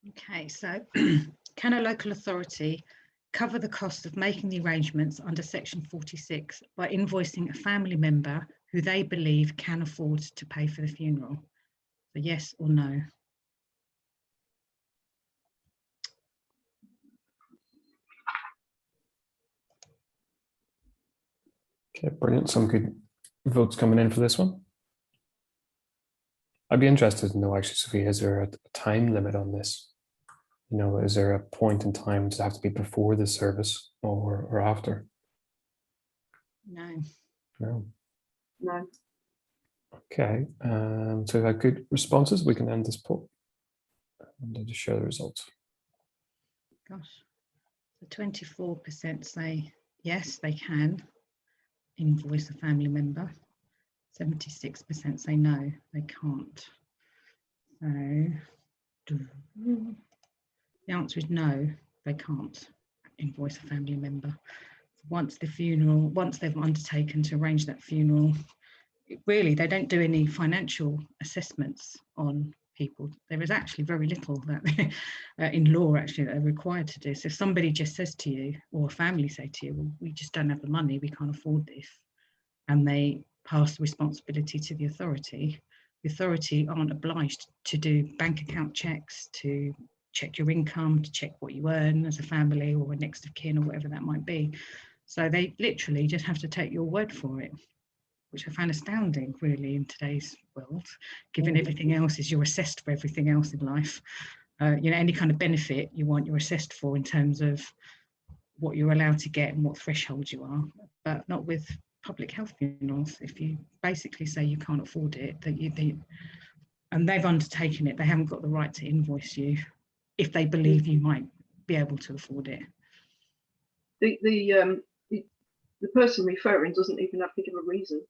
Okay, so can a local authority cover the cost of making the arrangements under section 46 by invoicing a family member who they believe can afford to pay for the funeral? So yes or no? Okay, brilliant. Some good votes coming in for this one. I'd be interested to know, actually, Sophie, is there a time limit on this? You know, is there a point in time? Does it have to be before the service or after? No. No. No. Okay, so we've had good responses. We can end this poll and I'll just share the results. Gosh, so 24% say yes, they can invoice a family member. 76% say no, they can't. So the answer is no, they can't invoice a family member. Once they've undertaken to arrange that funeral, really they don't do any financial assessments on people. There is actually very little that in law actually that are required to do. So if somebody just says to you, or a family say to you, well, we just don't have the money, we can't afford this, and they pass the responsibility to the authority, the authority aren't obliged to do bank account checks, to check your income, to check what you earn as a family or a next of kin or whatever that might be. So they literally just have to take your word for it, which I found astounding really in today's world, given everything else is you're assessed for everything else in life. You know, any kind of benefit you want, you're assessed for in terms of what you're allowed to get and what thresholds you are, but not with public health funerals. If you basically say you can't afford it, and they've undertaken it, they haven't got the right to invoice you if they believe you might be able to afford it. The person referring doesn't even have to give a reason.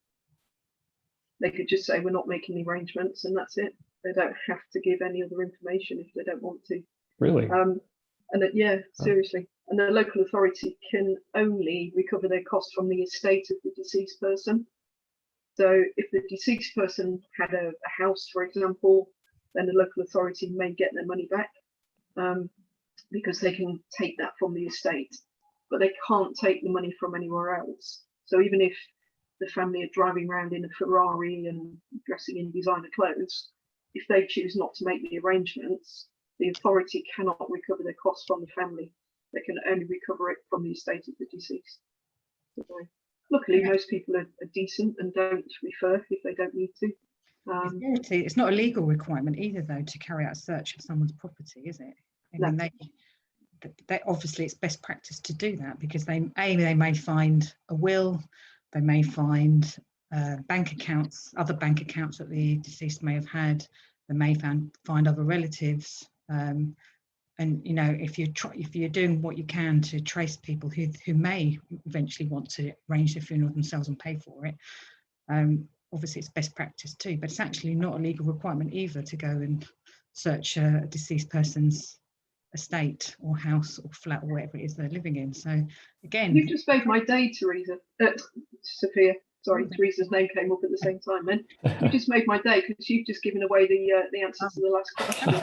They could just say we're not making the arrangements, and that's it. They don't have to give any other information if they don't want to. Really? Yeah, seriously. And the local authority can only recover their costs from the estate of the deceased person. So if the deceased person had a house, for example, then the local authority may get their money back because they can take that from the estate, but they can't take the money from anywhere else. So even if the family are driving around in a Ferrari and dressing in designer clothes, if they choose not to make the arrangements, the authority cannot recover their costs from the family. They can only recover it from the estate of the deceased. So, luckily, most people are decent and don't refer if they don't need to. It's not a legal requirement either, though, to carry out a search of someone's property, is it? I mean, they obviously it's best practice to do that because they may find a will, they may find bank accounts, other bank accounts that the deceased may have had. They may find other relatives. And you know, if you're doing what you can to trace people who may eventually want to arrange their funeral themselves and pay for it, obviously it's best practice too. But it's actually not a legal requirement either to go and search a deceased person's estate or house or flat or whatever it is they're living in. So again, you just made my day, Teresa. Sophia. Sorry, Teresa's name came up at the same time. Then you just made my day because you've just given away the answer to the last question.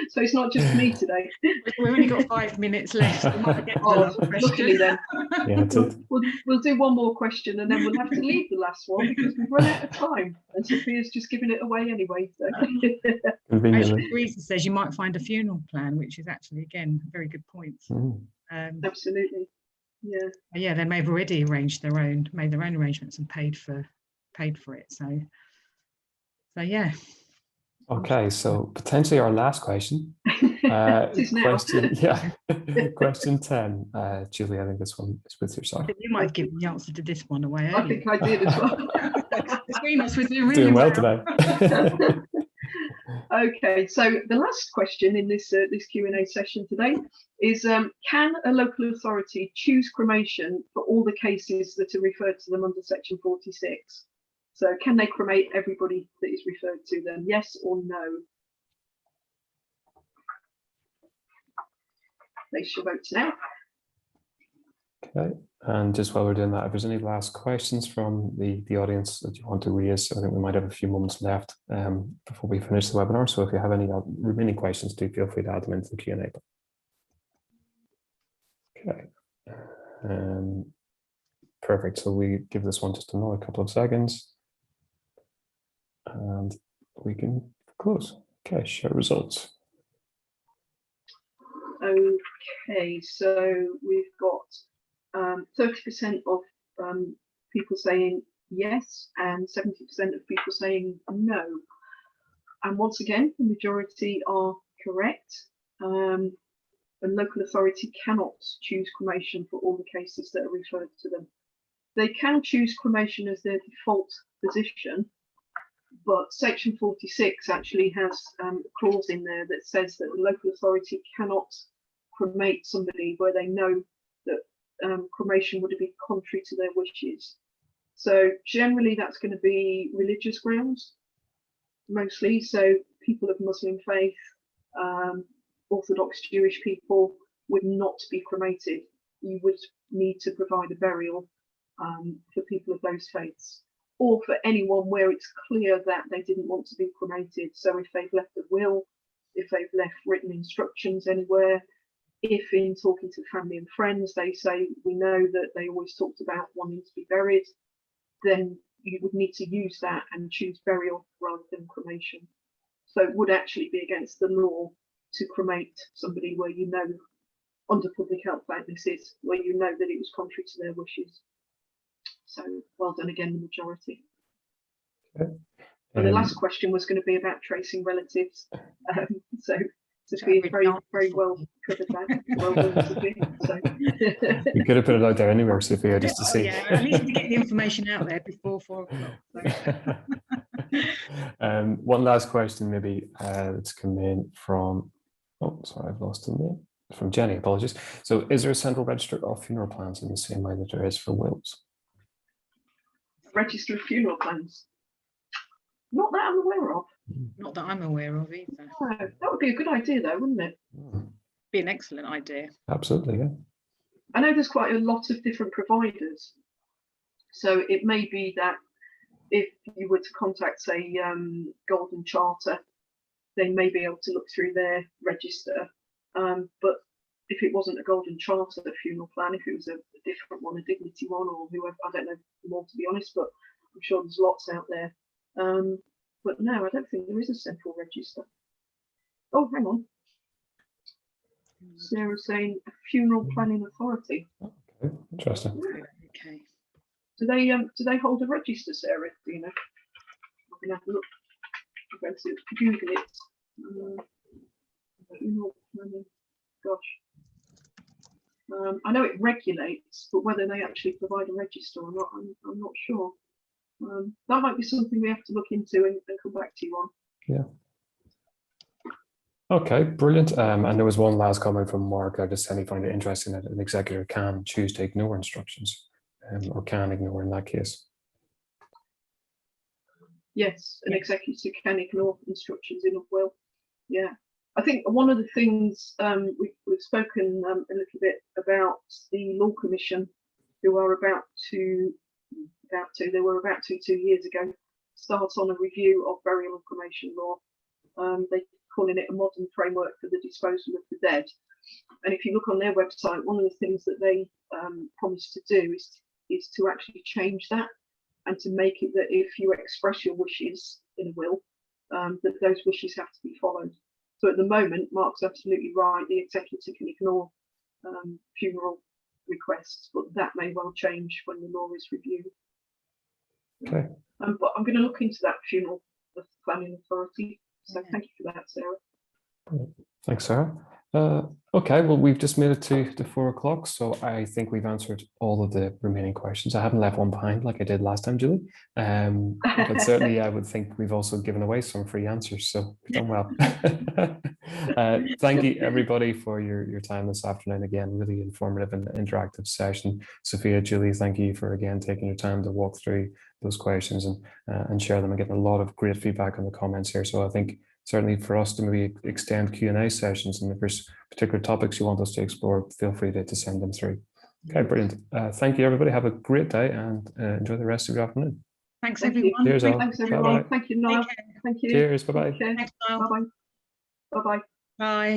So it's not just me today. We've only got 5 minutes left. We might get luckily then. Yeah, we'll do one more question and then we'll have to leave the last one because we've run out of time. And Sophia's just giving it away anyway. So. Conveniently. Teresa says you might find a funeral plan, which is actually, again, a very good point. Absolutely. Yeah, they may have already made their own arrangements and paid for it. So yeah. Okay, so potentially our last question. Question 10. Julie, I think this one is with yourself. I think you might have given the answer to this one away earlier. I think I did as well. We're doing really doing well today. Okay, so the last question in this Q&A session today is: can a local authority choose cremation for all the cases that are referred to them under Section 46? So can they cremate everybody that is referred to them? Yes or no? Place your votes now. Okay, and just while we're doing that, if there's any last questions from the audience that you want to raise, I think we might have a few moments left before we finish the webinar. So if you have any remaining questions, do feel free to add them into the Q&A. Okay, perfect. So we give this one just another couple of seconds. And we can close. Okay, share results. Okay, so we've got 30% of people saying yes and 70% of people saying no. And once again, the majority are correct. The local authority cannot choose cremation for all the cases that are referred to them. They can choose cremation as their default position, but Section 46 actually has a clause in there that says that the local authority cannot cremate somebody where they know that cremation would be contrary to their wishes. So generally that's going to be religious grounds, mostly. So people of Muslim faith, Orthodox Jewish people would not be cremated. You would need to provide a burial for people of those faiths, or for anyone where it's clear that they didn't want to be cremated. So if they've left a will, if they've left written instructions anywhere, if in talking to family and friends they say we know that they always talked about wanting to be buried, then you would need to use that and choose burial rather than cremation. So it would actually be against the law to cremate somebody where you know, under public health like this is, where you know that it was contrary to their wishes. So well done again, the majority. Okay. And the last question was going to be about tracing relatives. So Sophia very well covered that. Well done, Sophia. So. You could have put it out there anywhere, Sophia, just to see. Yeah, at least to get the information out there before 4 o'clock. So. One last question, maybe that's come in from, oh, sorry, I've lost the name. From Jenny, apologies. So is there a central register of funeral plans in the same way that there is for wills? Register of funeral plans? Not that I'm aware of. Not that I'm aware of either. No, that would be a good idea though, wouldn't it? Be an excellent idea. Absolutely, yeah. I know there's quite a lot of different providers. So it may be that if you were to contact, say, Golden Charter, they may be able to look through their register. But if it wasn't a Golden Charter funeral plan, if it was a different one, a Dignity one, or whoever, I don't know more to be honest, but I'm sure there's lots out there. But no, I don't think there is a central register. Oh, hang on. Sarah's saying a funeral planning authority. Okay, interesting. Okay. Do they hold a register, Sarah? Do you know? I'm gonna have to look. I'm going to Google it. Funeral planning. Gosh. I know it regulates, but whether they actually provide a register or not, I'm not sure. That might be something we have to look into and come back to you on. Yeah. Okay, brilliant. And there was one last comment from Mark. I just said he found it interesting that an executor can choose to ignore instructions, or can ignore in that case. Yes, an executor can ignore instructions in a will. Yeah. I think one of the things we've spoken a little bit about the Law Commission, who are about to 2 years ago, start on a review of burial and cremation law. They're calling it a modern framework for the disposal of the dead. And if you look on their website, one of the things that they promise to do is to actually change that and to make it that if you express your wishes in a will, that those wishes have to be followed. So at the moment, Mark's absolutely right. The executor can ignore funeral requests, but that may well change when the law is reviewed. Okay. But I'm going to look into that funeral planning authority. So thank you for that, Sarah. Thanks, Sarah. Okay, well, we've just made it to 4 o'clock, so I think we've answered all of the remaining questions. I haven't left one behind like I did last time, Julie. But certainly I would think we've also given away some free answers, so we've done well. Thank you, everybody, for your time this afternoon. Again, really informative and interactive session. Sophia, Julie, thank you for, again, taking your time to walk through those questions and share them and getting a lot of great feedback on the comments here. So I think certainly for us to maybe extend Q&A sessions, and if there's particular topics you want us to explore, feel free to send them through. Okay, brilliant. Thank you, everybody. Have a great day and enjoy the rest of your afternoon. Thanks, everyone. Cheers, all. Thanks, everyone. Bye-bye. Thank you, Niall. Thank you. Cheers. Bye-bye. Okay. Thanks, Niall. Bye-bye. Bye-bye. Bye.